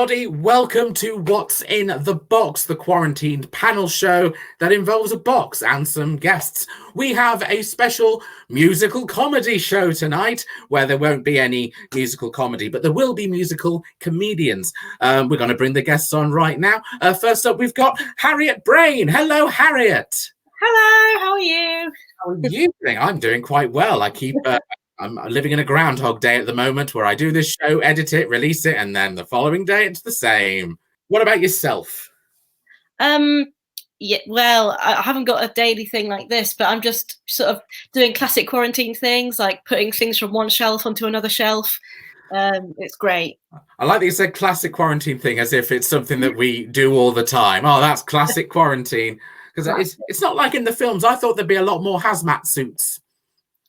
everybody. Welcome to What's in the Box, the quarantined panel show that involves a box and some guests. We have a special musical comedy show tonight where there won't be any musical comedy, but there will be musical comedians. We're going to bring the guests on right now. First up, we've got Harriet Braine. Hello, Harriet. Hello, how are you? How are you doing? I'm doing quite well. I'm living in a Groundhog Day at the moment where I do this show, edit it, release it, and then the following day it's the same. What about yourself? Yeah, well, I haven't got a daily thing like this, but I'm just sort of doing classic quarantine things, like putting things from one shelf onto another shelf. It's great. I like that you said classic quarantine thing as if it's something that we do all the time. Oh, that's classic quarantine. Because it's not like in the films. I thought there'd be a lot more hazmat suits.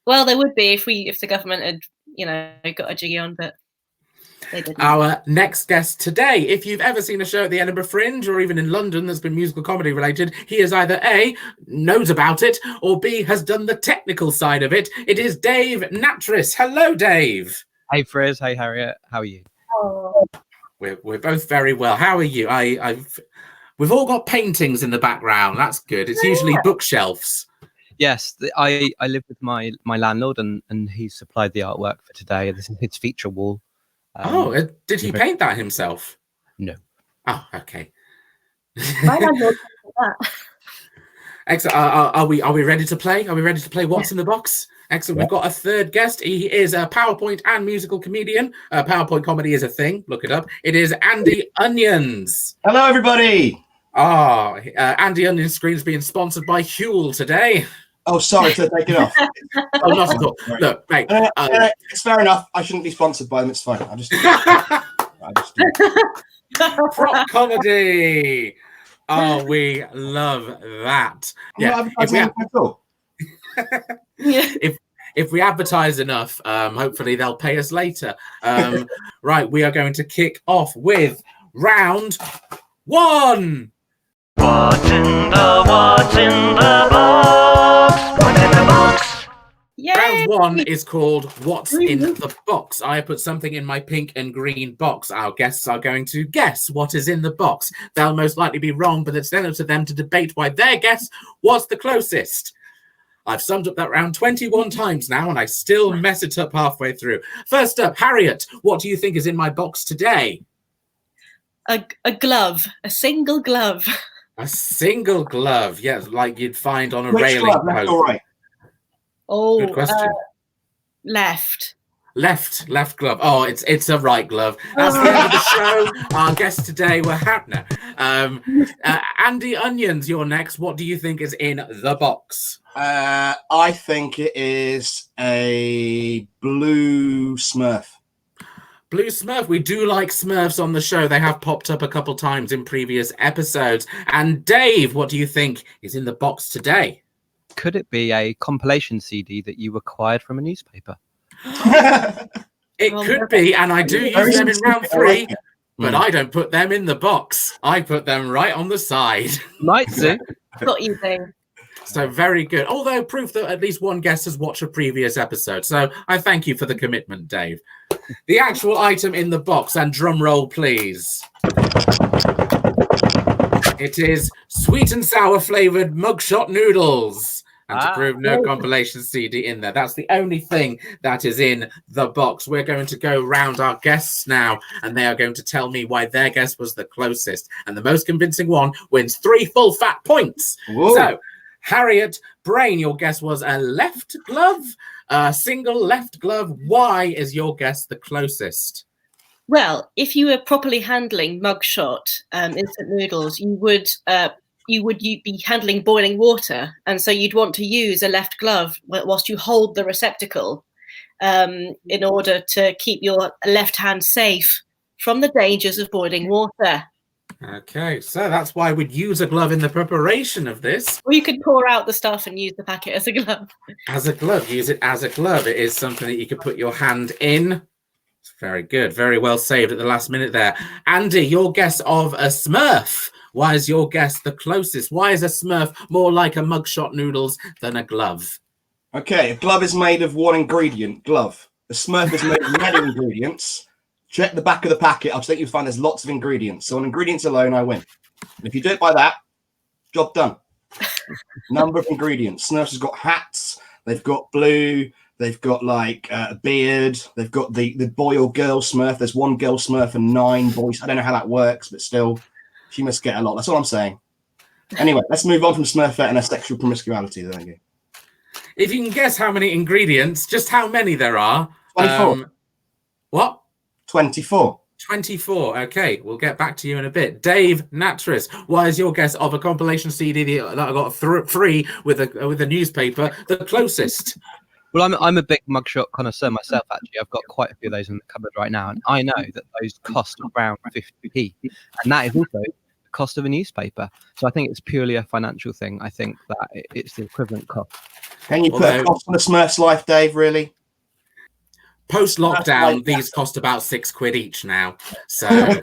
Well, there would be if the government had, got a jiggy on, but they didn't. Our next guest today, if you've ever seen a show at the Edinburgh Fringe or even in London that's been musical comedy related, he is either A, knows about it, or B, has done the technical side of it. It is Dave Nattriss. Hello, Dave. Hey, Frizz. Hey, Harriet. How are you? Oh. We're both very well. How are you? We've all got paintings in the background. That's good. It's usually bookshelves. Yes, I live with my landlord, and he supplied the artwork for today. This is his feature wall. Did he paint that himself? No. Oh, okay. My landlord painted that. Excellent. Are we ready to play? Are we ready to play What's in the Box? Excellent. We've got a third guest. He is a PowerPoint and musical comedian. PowerPoint comedy is a thing. Look it up. It is Andy Onions. Hello, everybody. Andy Onions screen's being sponsored by Huel today. Oh, sorry to take it off. Oh, not at all. Look, mate. It's fair enough. I shouldn't be sponsored by them. It's fine. Prop comedy. Oh, we love that. Yeah. If we advertise enough, hopefully they'll pay us later. Right, we are going to kick off with round one. What's in the box? What's in the box? Yay! Round one is called What's in the Box. I put something in my pink and green box. Our guests are going to guess what is in the box. They'll most likely be wrong, but it's then up to them to debate why their guess was the closest. I've summed up that round 21 times now, and I still mess it up halfway through. First up, Harriet, what do you think is in my box today? A glove, a single glove. A single glove, yes, like you'd find on a Which railing glove, left post. or right? Oh, Good question. Left. Left glove. Oh, it's a right glove. That's the end of the show. Our guests today were Hapner. Andy Onions, you're next. What do you think is in the box? I think it is a blue Smurf. Blue Smurf. We do like Smurfs on the show. They have popped up a couple times in previous episodes. And Dave, what do you think is in the box today? Could it be a compilation CD that you acquired from a newspaper? It could be, and I do use them in round three, but I don't put them in the box. I put them right on the side. Might do. What you think? So very good. Although proof that at least one guest has watched a previous episode. So I thank you for the commitment, Dave. The actual item in the box, and drum roll, please. It is sweet and sour flavored mugshot noodles. And to prove no compilation CD in there. That's the only thing that is in the box. We're going to go round our guests now, and they are going to tell me why their guess was the closest. And the most convincing one wins 3 full fat points. Whoa. So, Harriet Braine, your guess was a left glove, a single left glove. Why is your guess the closest? Well, if you were properly handling mugshot instant noodles, you would be handling boiling water, and so you'd want to use a left glove whilst you hold the receptacle in order to keep your left hand safe from the dangers of boiling water. Okay, so that's why we'd use a glove in the preparation of this. Or you could pour out the stuff and use the packet as a glove. As a glove, use it as a glove. It is something that you could put your hand in. It's very good, very well saved at the last minute there. Andy, your guess of a Smurf. Why is your guess the closest? Why is a Smurf more like a mugshot noodles than a glove? Okay, a glove is made of one ingredient, glove. A Smurf is made of many ingredients. check the back of the packet. I'll think you'll find there's lots of ingredients. So on ingredients alone, I win. And if you do it by that, job done. Number of ingredients. Smurfs has got hats. They've got blue. They've got like a beard. They've got the boy or girl Smurf. There's one girl Smurf and 9 boys. I don't know how that works, but still, she must get a lot. That's all I'm saying. Anyway, let's move on from Smurfette and her sexual promiscuity. There you go. If you can guess how many ingredients, just how many there are. 24. What? 24. 24. Okay, we'll get back to you in a bit. Dave Nattriss, why is your guess of a compilation CD that I got free with a newspaper the closest? Well, I'm a big mugshot connoisseur myself, actually. I've got quite a few of those in the cupboard right now, and I know that those cost around 50p, and that is also the cost of a newspaper. So I think it's purely a financial thing. I think that it's the equivalent cost. Can you put a cost on a Smurf's life, Dave, really? Post-lockdown, these cost about £6 each now. So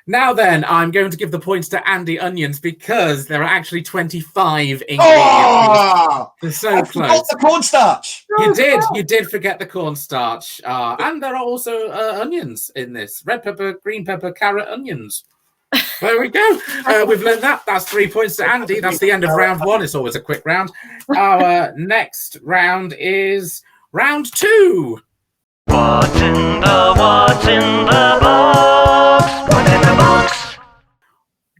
now then, I'm going to give the points to Andy Onions because there are actually 25 ingredients. Oh! They're so close. The cornstarch. You did forget the cornstarch. And there are also onions in this. Red pepper, green pepper, carrot, onions. There we go. We've learned that. That's 3 points to Andy. That's the end of round 1. It's always a quick round. Our next round is round 2. What's in the box? What's in the box?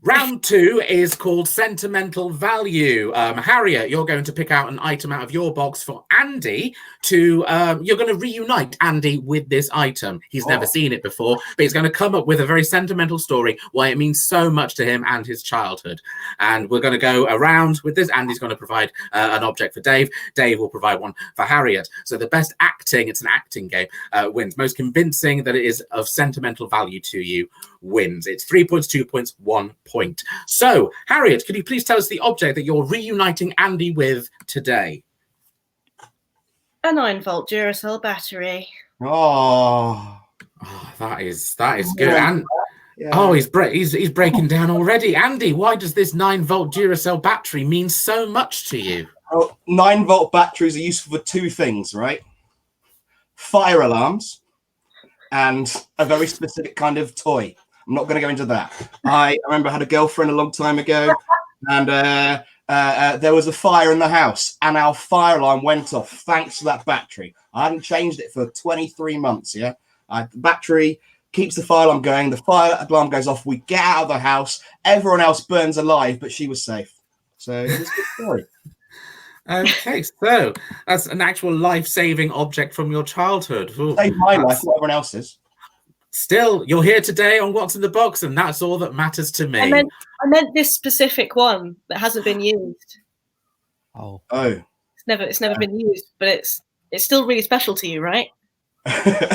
Round 2 is called Sentimental Value. Harriet, you're going to pick out an item out of your box for Andy to, you're going to reunite Andy with this item. He's never seen it before, but he's going to come up with a very sentimental story, why it means so much to him and his childhood. And we're going to go around with this. Andy's going to provide an object for Dave. Dave will provide one for Harriet. So the best acting, it's an acting game, wins. Most convincing that it is of sentimental value to you wins. It's 3 points, 2 points, 1 point. So, Harriet, could you please tell us the object that you're reuniting Andy with today? A 9-volt Duracell battery. Oh, that is good. And he's breaking down already. Andy, why does this 9-volt Duracell battery mean so much to you? Well, 9-volt batteries are useful for 2 things, right? Fire alarms and a very specific kind of toy. I'm not going to go into that. I remember I had a girlfriend a long time ago, and there was a fire in the house, and our fire alarm went off thanks to that battery. I hadn't changed it for 23 months, yeah? The battery keeps the fire alarm going. The fire alarm goes off. We get out of the house. Everyone else burns alive, but she was safe. So it was a good story. Okay, so that's an actual life-saving object from your childhood. Saved my life, not everyone else's. Still, you're here today on What's in the Box, and that's all that matters to me. I meant this specific one that hasn't been used. Oh, It's never been used, but it's still really special to you, right?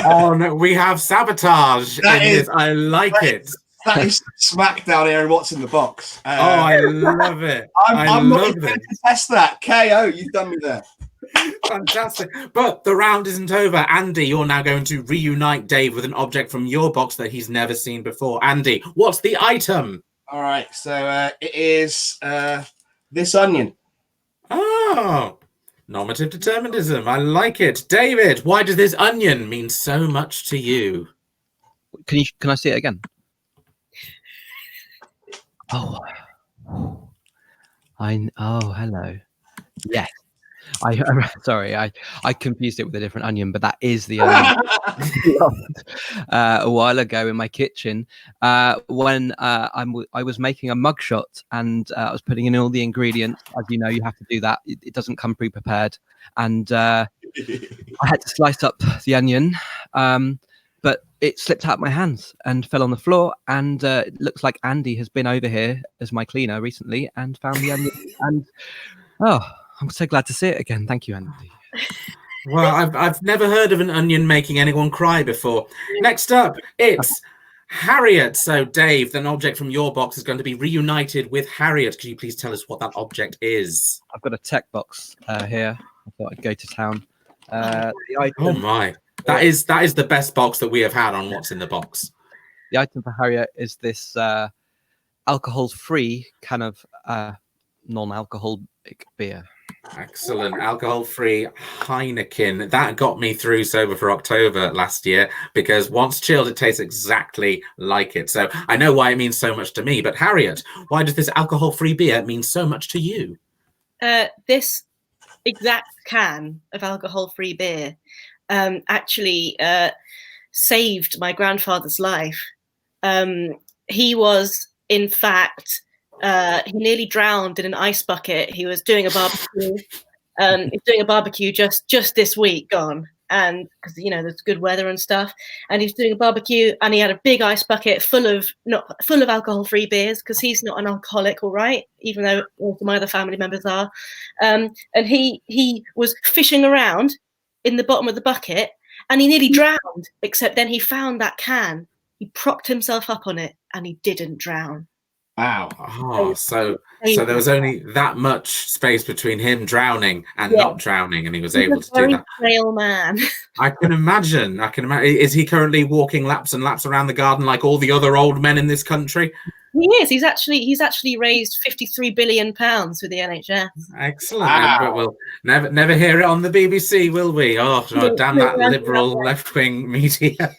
Oh no, we have sabotage in this. I like it. That is smack down here and What's in the Box. I love it. I'm not even going to test that. KO, you've done me there. Fantastic. But the round isn't over. Andy, you're now going to reunite Dave with an object from your box that he's never seen before. Andy, what's the item? All right, so it is this onion. Oh, normative determinism. I like it. David, why does this onion mean so much to you? can I see it again? Oh, hello. Yes. Sorry, I confused it with a different onion, but that is the onion. A while ago in my kitchen, when I was making a mugshot, and I was putting in all the ingredients. As you know, you have to do that. It doesn't come pre-prepared, and I had to slice up the onion, but it slipped out of my hands and fell on the floor. And it looks like Andy has been over here as my cleaner recently and found the onion. And I'm so glad to see it again. Thank you, Andy. Well, I've never heard of an onion making anyone cry before. Next up, it's Harriet. So, Dave, an object from your box is going to be reunited with Harriet. Could you please tell us what that object is? I've got a tech box here. I thought I'd go to town. The item, oh my, that is the best box that we have had on What's in the Box. The item for Harriet is this alcohol-free kind of non-alcoholic beer. Excellent. Alcohol-free Heineken. That got me through Sober for October last year, because once chilled, it tastes exactly like it. So I know why it means so much to me. But Harriet, why does this alcohol-free beer mean so much to you? This exact can of alcohol-free beer actually saved my grandfather's life. He was, in fact, he nearly drowned in an ice bucket. He was doing a barbecue. He's doing a barbecue just this week gone, and because there's good weather and stuff, and he was doing a barbecue, and he had a big ice bucket full of alcohol-free beers, because he's not an alcoholic, all right, even though all my other family members are, and he was fishing around in the bottom of the bucket, and he nearly drowned, except then he found that can, he propped himself up on it, and he didn't drown. Wow. Oh, so there was only that much space between him drowning and not drowning, and he was able to do that. Frail man. I can imagine. Is he currently walking laps and laps around the garden like all the other old men in this country? He is. He's actually raised £53 billion with the NHS. Excellent. But we'll never hear it on the BBC, will we? Oh, damn that liberal left-wing media.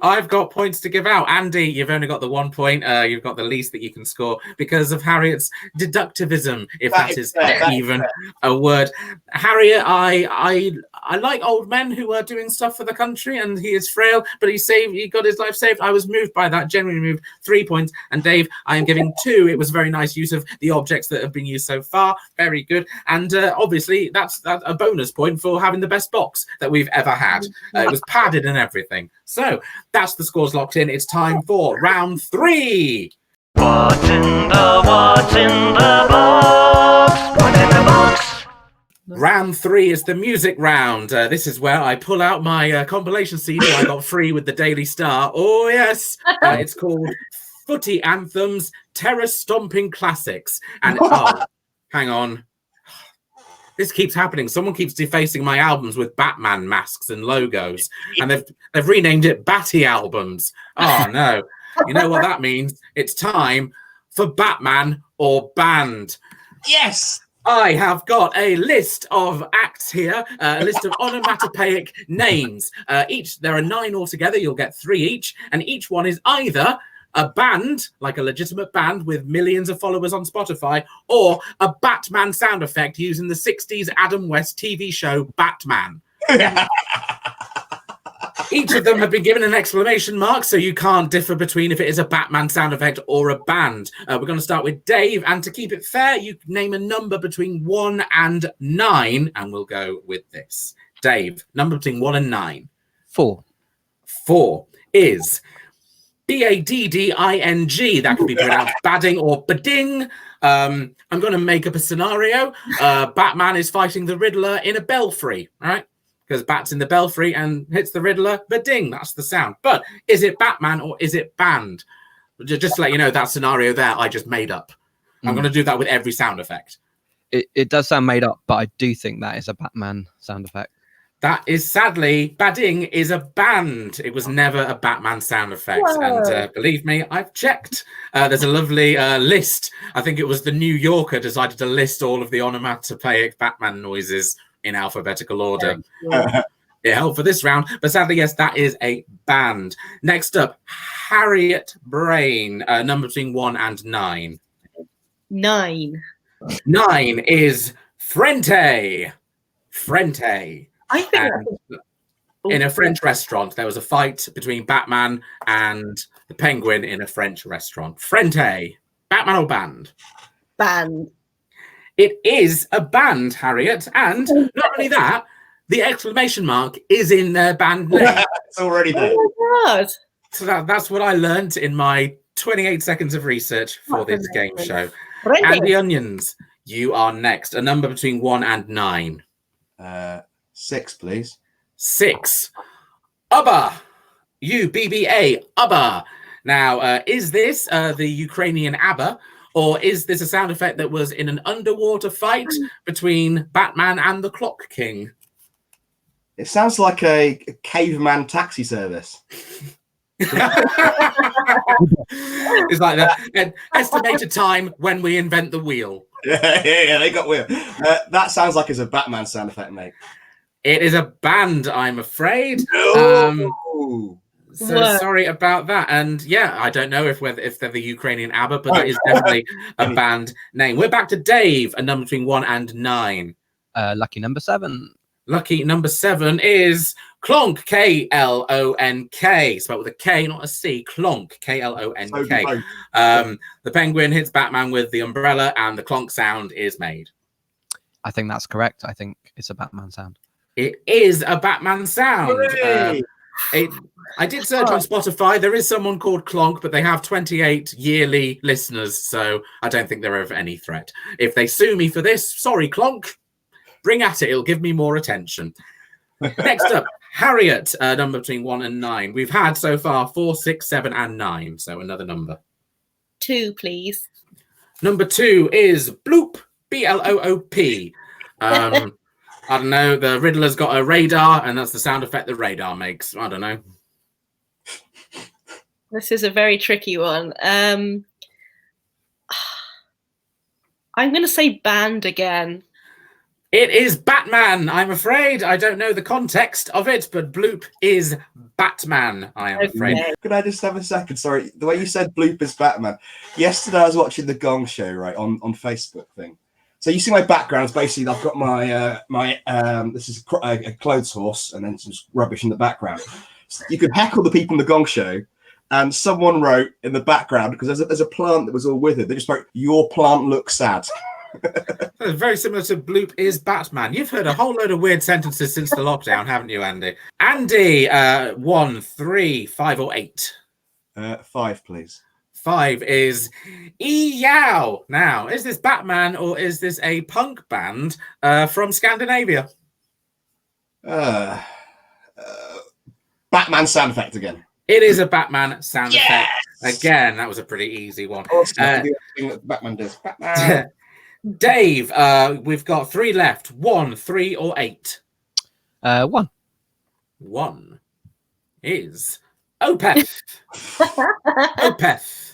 I've got points to give out. Andy, you've only got the 1 point. You've got the least that you can score because of Harriet's deductivism, if that is even a word. Harriet, I like old men who are doing stuff for the country, and he is frail, but he got his life saved. I was moved by that, genuinely moved. 3 points. And Dave, I am giving 2. It was very nice use of the objects that have been used so far. Very good. And obviously, that's a bonus point for having the best box that we've ever had. It was padded and everything. So that's the scores locked in. It's time for round 3. What's in the box? What's in the box? Round 3 is the music round. This is where I pull out my compilation CD I got free with the Daily Star. Oh, yes. It's called Footy Anthems, Terrace Stomping Classics. And, hang on. This keeps happening. Someone keeps defacing my albums with Batman masks and logos. And they've renamed it Batty Albums. Oh, no. You know what that means? It's time for Batman or Band. Yes! I have got a list of acts here, a list of onomatopoeic names. There are 9 altogether. You'll get 3 each, and each one is either a band, like a legitimate band with millions of followers on Spotify, or a Batman sound effect using the 60s Adam West TV show Batman. Each of them have been given an exclamation mark, so you can't differ between if it is a Batman sound effect or a band. We're going to start with Dave, and to keep it fair, you name a number between 1 and 9, and we'll go with this. Dave, number between 1 and 9. 4. 4 is Badding. That can be pronounced badding or bading. I'm going to make up a scenario. Batman is fighting the Riddler in a belfry, right? Because Bat's in the belfry and hits the Riddler, bading. That's the sound. But is it Batman or is it band? Just to let you know, that scenario there, I just made up. I'm going to do that with every sound effect. It does sound made up, but I do think that is a Batman sound effect. That is sadly, badding is a band. It was never a Batman sound effect. Whoa. And believe me, I've checked. There's a lovely list. I think it was the New Yorker decided to list all of the onomatopoeic Batman noises in alphabetical order. It helped for this round, but sadly, yes, that is a band. Next up, Harriet Braine, number between 1 and 9. 9. 9 is Frente. Frente. I think in a French restaurant, there was a fight between Batman and the Penguin in a French restaurant. Frente. Batman or band? Band. It is a band, Harriet. And not only that, the exclamation mark is in their band name. It's already there. Oh my God. So that's what I learned in my 28 seconds of research for this game show. And the Onions, you are next. A number between 1 and 9. 6, please. 6. Ubba. UBBA. Ubba. Now, is this the Ukrainian ABBA, or is this a sound effect that was in an underwater fight between Batman and the Clock King? It sounds like a caveman taxi service. It's like the estimated time when we invent the wheel. Yeah, they got weird. That sounds like it's a Batman sound effect, mate. It is a band, I'm afraid. No. So Whoa. sorry about that. And yeah, I don't know if they're the Ukrainian ABBA, but that is definitely a band name. We're back to Dave, a number between 1 and 9. Lucky number 7. Lucky number 7 is Klonk, K-L-O-N-K. Spelled with a K, not a C. Klonk, K-L-O-N-K. The penguin hits Batman with the umbrella, and the clonk sound is made. I think that's correct. I think it's a Batman sound. It is a Batman sound. I did search on Spotify. There is someone called Klonk, but they have 28 yearly listeners, so I don't think they're of any threat. If they sue me for this, sorry, Klonk, bring at it. It'll give me more attention. Next up, Harriet, number between 1 and 9. We've had so far 4, 6, 7, and 9, so another number. 2, please. Number 2 is Bloop, B-L-O-O-P. I don't know, the Riddler's got a radar, and that's the sound effect the radar makes. I don't know. This is a very tricky one. I'm going to say band again. It is Batman, I'm afraid. I don't know the context of it, but Bloop is Batman, I am afraid. Okay. Could I just have a second? Sorry, the way you said Bloop is Batman. Yesterday I was watching the Gong Show, right, on Facebook thing. So you see my background is basically I've got my this is a clothes horse and then some rubbish in the background. So you could heckle the people in the Gong Show, and someone wrote in the background, because there's a plant that was all withered, they just wrote, "Your plant looks sad." It's very similar to Bloop is Batman. You've heard a whole load of weird sentences since the lockdown, haven't you, Andy? Andy, 1, 3, 5, or 8? 5, please. 5 is Eyow. Now, is this Batman or is this a punk band from Scandinavia? Batman sound effect again. It is a Batman sound effect. Again, that was a pretty easy one. Thing that Batman does. Batman. Dave, we've got 3 left. 1, 3, or 8? 1. 1 is Opeth. Opeth.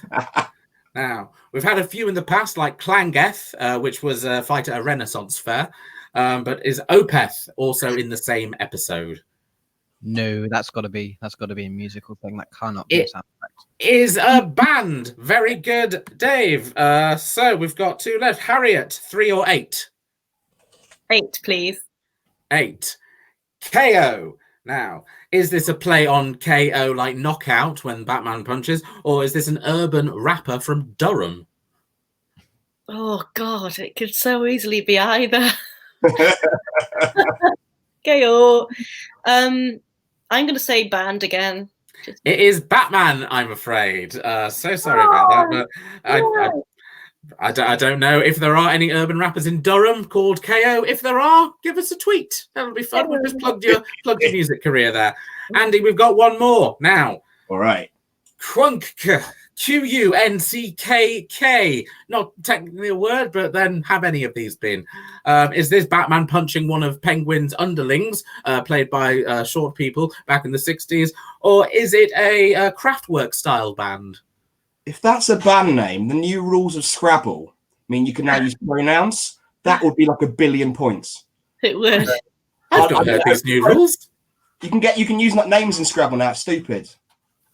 Now, we've had a few in the past, like Klangeth, which was a fight at a Renaissance fair. But is Opeth also in the same episode? No, that's got to be a musical thing. That cannot be a sound effect. Is a band. Very good, Dave. So we've got 2 left. Harriet, 3 or 8? 8, please. 8. KO. Now, is this a play on KO like knockout when Batman punches, or is this an urban rapper from Durham? Oh, God, it could so easily be either. KO. I'm going to say band again. It is Batman, I'm afraid. So sorry about that, but I don't know if there are any urban rappers in Durham called KO. If there are, give us a tweet. That'll be fun. We've just plugged your music career there. Andy, we've got one more now. All right. Crunk, Q-U-N-C-K-K. Not technically a word, but then have any of these been? Is this Batman punching one of Penguin's underlings, played by short people back in the 60s? Or is it a Kraftwerk style band? If that's a band name, the new rules of Scrabble mean you can now use pronouns. That would be like 1 billion points. It would. I've not heard these new rules. You can use names in Scrabble now. It's stupid.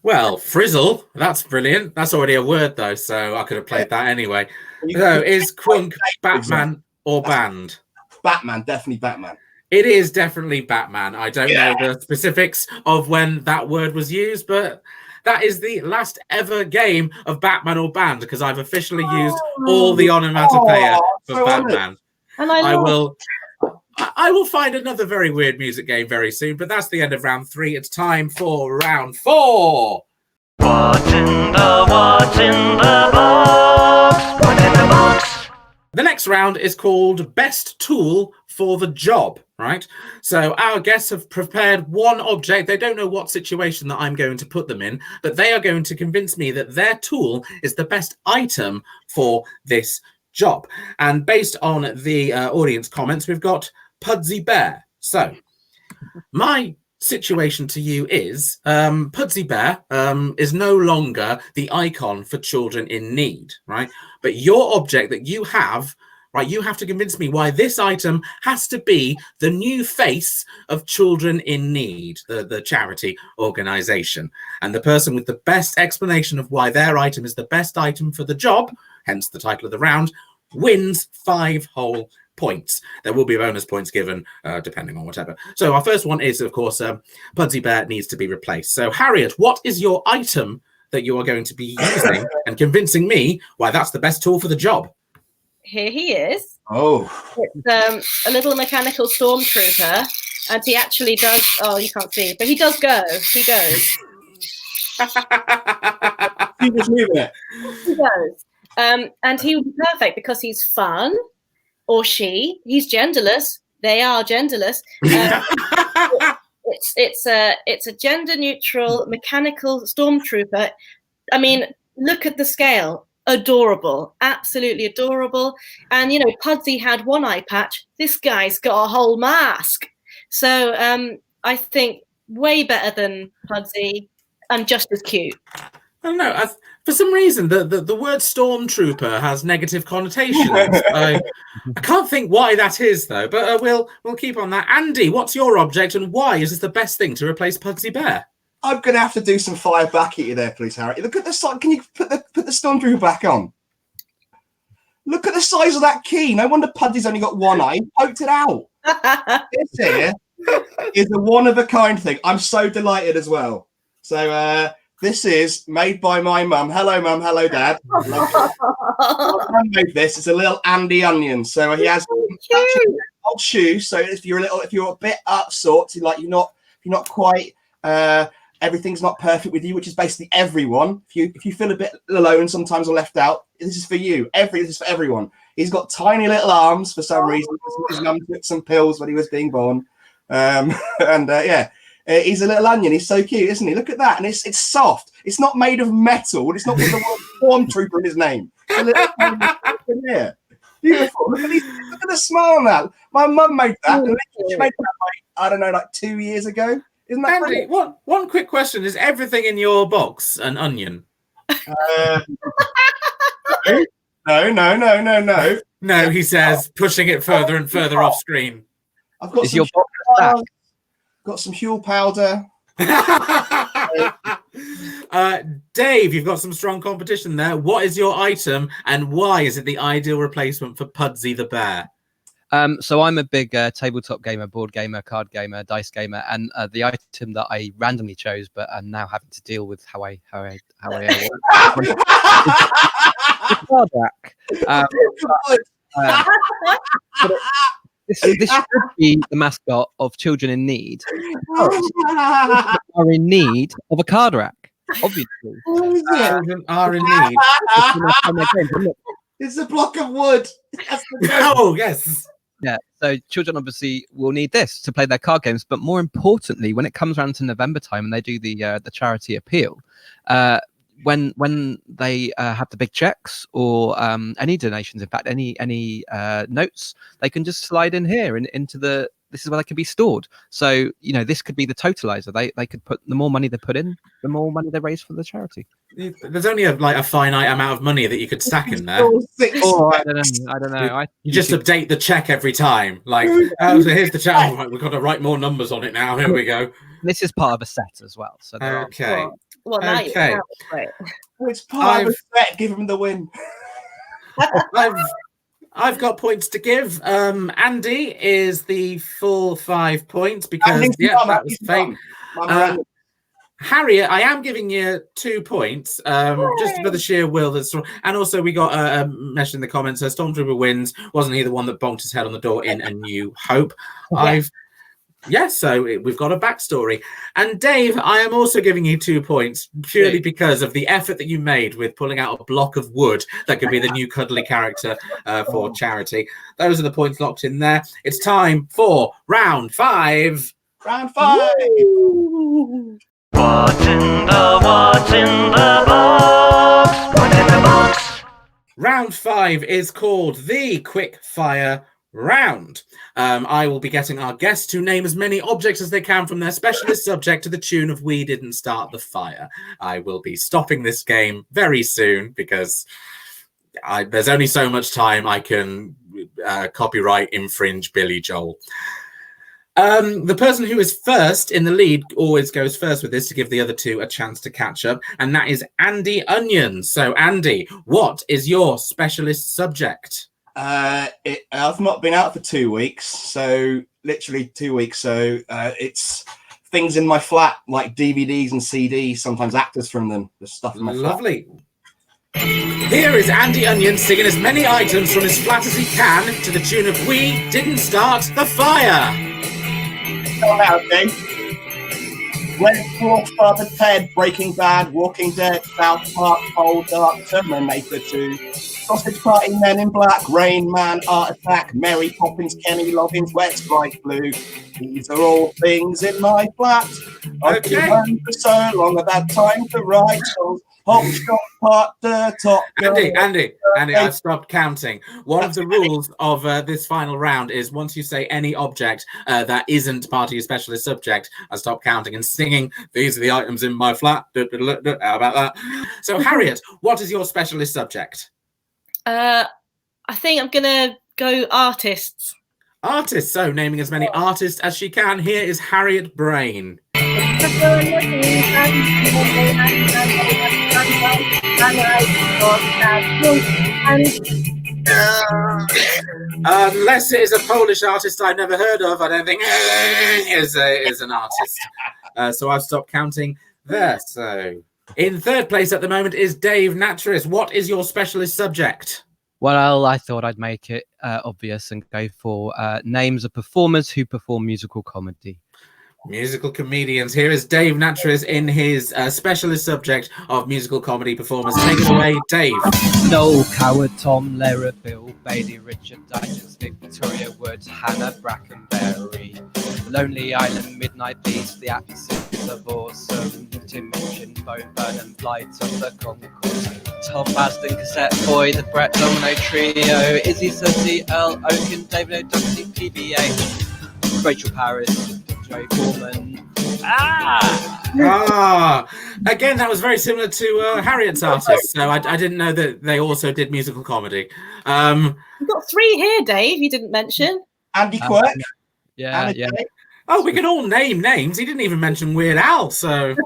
Well, Frizzle, that's brilliant. That's already a word, though, so I could have played that anyway. So, is Crunk Batman or band? Batman, definitely Batman. It is definitely Batman. I don't know the specifics of when that word was used, but that is the last ever game of Batman or band, because I've officially used all the onomatopoeia for Batman. And I will find another very weird music game very soon, but that's the end of round 3. It's time for round 4. What's in the box? What's in the box? The next round is called Best Tool for the Job, right? So our guests have prepared one object. They don't know what situation that I'm going to put them in, but they are going to convince me that their tool is the best item for this job. And based on the audience comments, we've got Pudsey Bear. So my situation to you is Pudsey Bear is no longer the icon for children in need, right? But your object that you have Right, you have to convince me why this item has to be the new face of Children in Need, the charity organization. And the person with the best explanation of why their item is the best item for the job, hence the title of the round, wins 5 whole points. There will be bonus points given depending on whatever. So our first one is, of course, Pudsey Bear needs to be replaced. So Harriet, what is your item that you are going to be using and convincing me why that's the best tool for the job? Here he is. Oh. It's a little mechanical stormtrooper, and he actually does. Oh, you can't see, but he does go. He goes. You just move it. He goes. And he would be perfect because he's fun, or she. He's genderless. They are genderless. It's a gender neutral mechanical stormtrooper. I mean, look at the scale. Adorable, absolutely adorable. And you know, Pudsey had one eye patch. This guy's got a whole mask. So I think way better than Pudsey and just as cute. I don't know. For some reason, the word stormtrooper has negative connotations. I can't think why that is, though. But we'll keep on that. Andy, what's your object, and why is this the best thing to replace Pudsey Bear? I'm going to have to do some fire back at you there, please, Harry. Look at the size. Can you put the stormtrooper back on? Look at the size of that key. No wonder Pudsey's only got one eye. He poked it out. This here is a one-of-a-kind thing. I'm so delighted as well. So this is made by my mum. Hello, Mum. Hello, Dad. My mum made this. It's a little Andy onion. So he has old shoes. So if you're a bit up sorts, like you're not quite. Everything's not perfect with you, which is basically everyone. If you feel a bit alone sometimes or left out, this is for you. This is for everyone. He's got tiny little arms for some reason. His mum took some pills when he was being born. He's a little onion. He's so cute, isn't he? Look at that. And it's soft. It's not made of metal. It's not with the word stormtrooper in his name. Here. Beautiful. Look at the smile on that. My mum made that. She made that like 2 years ago. Isn't that Andy, one quick question. Is everything in your box an onion? No. No, he says, pushing it further and further off screen. I've got some got some Huel powder. Dave, you've got some strong competition there. What is your item, and why is it the ideal replacement for Pudsey the Bear? So I'm a big tabletop gamer, board gamer, card gamer, dice gamer, and the item that I randomly chose, but I'm now having to deal with how I the card rack. This should be the mascot of Children in Need. Are in need of a card rack, obviously. Children are in need. It's a block of wood. Oh, yes. Yeah, so children obviously will need this to play their card games, but more importantly, when it comes around to November time and they do the charity appeal, when they have the big checks or any donations, in fact, any notes, they can just slide in here and into the. This is where they can be stored. So you know, this could be the totalizer. They could put the more money they put in, the more money they raise for the charity. There's only a finite amount of money that you could stack in there. Oh, I don't know. You just update the check every time. Like, so here's the check. Oh, right, we've got to write more numbers on it now. Here we go. This is part of a set as well. So okay. Well, now okay. It's part of a set. Give him the win. I've got points to give. Andy is the full 5 points because that was fake. Harriet, I am giving you 2 points, just for the sheer will that's. And also, we got a message in the comments. Stormtrooper wins. Wasn't he the one that bonked his head on the door in A New Hope? So we've got a backstory. And Dave, I am also giving you 2 points purely because of the effort that you made with pulling out a block of wood that could be the new cuddly character for charity. Those are the points locked in there. It's time for round 5. Round 5. Woo! What's in the box? What's in the box? Round 5 is called the Quick Fire Round. I will be getting our guests to name as many objects as they can from their specialist subject to the tune of We Didn't Start the Fire. I will be stopping this game very soon because there's only so much time I can copyright infringe Billy Joel. The person who is first in the lead always goes first with this to give the other two a chance to catch up, and that is Andy Onions. So, Andy, what is your specialist subject? I've not been out for 2 weeks, so literally 2 weeks. So it's things in my flat, like DVDs and CDs, sometimes actors from them, the stuff in my Lovely. Here is Andy Onion singing as many items from his flat as he can to the tune of We Didn't Start the Fire. Come out, Dave. Red Dwarf, Father Ted, Breaking Bad, Walking Dead, South Park, Cold Dark, Terminator 2, Sausage Party, Men in Black, Rain Man, Art Attack, Mary Poppins, Kenny Loggins, Wet Sprite Blue. These are all things in my flat. I've been around for so long, I've had time to write songs. Hop, Shop, Part, Top. Andy, I've stopped counting. One of the rules of this final round is once you say any object that isn't part of your specialist subject, I stop counting and singing, these are the items in my flat. How about that? So, Harriet, what is your specialist subject? I think I'm going to go artists. Artists. So, naming as many artists as she can. Here is Harriet Braine. Unless it is a Polish artist I've never heard of, I don't think is an artist. So I've stopped counting there. So in third place at the moment is Dave Nattriss. What is your specialist subject? Well, I thought I'd make it obvious and go for names of performers who perform musical comedy. Musical comedians. Here is Dave Nattriss in his specialist subject of musical comedy performers. Take it away, Dave. Noel Coward, Tom Lehrer, Bill Bailey, Richard Digest, Victoria Woods, Hannah Brackenberry, Lonely Island, Midnight Beast, The Axis of Awesome, Tim Minchin, Bo Burnham, Flights of the Concourse, Tom Masden, Cassette Boy, The Brett Domino Trio, Izzy Sussy, Earl Oaken, David O'Doherty, PBH, Rachel Paris, Joe Foreman. Again, that was very similar to Harriet's artists. So I didn't know that they also did musical comedy. You've got three here, Dave, you didn't mention. Andy Quirk. Yeah. Oh, we can all name names. He didn't even mention Weird Al, so...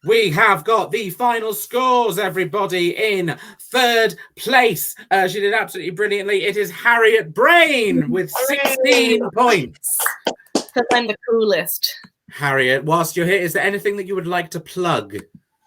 We have got the final scores, everybody. In third place, she did absolutely brilliantly. It is Harriet Braine with 16 points. Because I'm the coolest. Harriet, whilst you're here, is there anything that you would like to plug?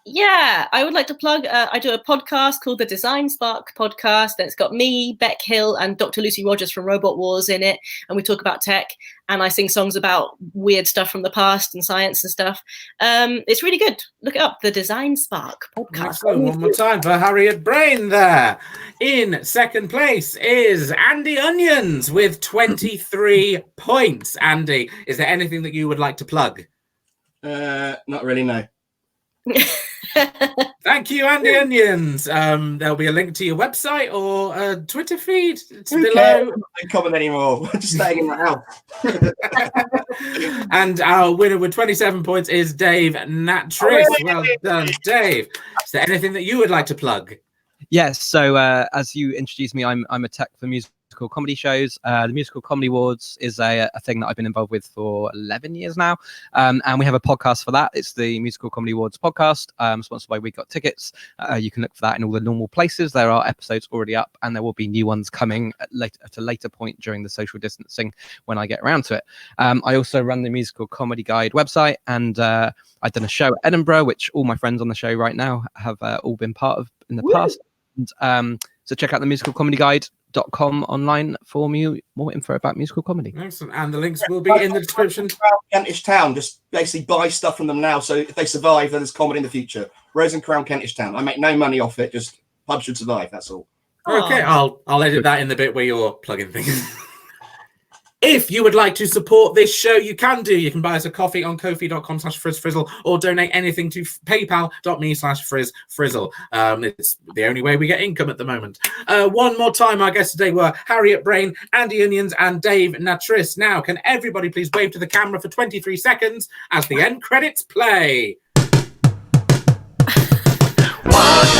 Yeah, I would like to plug, I do a podcast called the Design Spark podcast, and it's got me, Beck Hill, and Dr. Lucy Rogers from Robot Wars in it, and we talk about tech, and I sing songs about weird stuff from the past and science and stuff. It's really good. Look it up, the Design Spark podcast. Excellent. One more time for Harriet Braine there. In second place is Andy Onions with 23 points. Andy, is there anything that you would like to plug? Not really, no. Thank you, Andy Onions. There'll be a link to your website or a Twitter feed. It's below. I'm not comment anymore. We're just staying in the house. And our winner with 27 points is Dave Nattriss. Well done, Dave. Is there anything that you would like to plug? Yes. So as you introduced me, I'm a tech for musical comedy shows. The Musical Comedy Awards is a thing that I've been involved with for 11 years now, and we have a podcast for that. It's the Musical Comedy Awards podcast, sponsored by We Got Tickets. You can look for that in all the normal places. There are episodes already up, and there will be new ones coming at a later point during the social distancing when I get around to it. I also run the Musical Comedy Guide website, and I've done a show at Edinburgh, which all my friends on the show right now have all been part of in the past. And, so check out the musicalcomedyguide.com online for more info about musical comedy. Excellent. And the links will be in the description. Kentish Town, just basically buy stuff from them now, so if they survive, then there's comedy in the future. Rose and Crown Kentish Town. I make no money off it, just pub should survive, that's all. Okay, I'll edit that in the bit where you're plugging things. If you would like to support this show, you can do. You can buy us a coffee on ko-fi.com/frizzfrizzle or donate anything to paypal.me/frizzfrizzle. It's the only way we get income at the moment. One more time, our guests today were Harriet Braine, Andy Onions, and Dave Nattriss. Now, can everybody please wave to the camera for 23 seconds as the end credits play? What's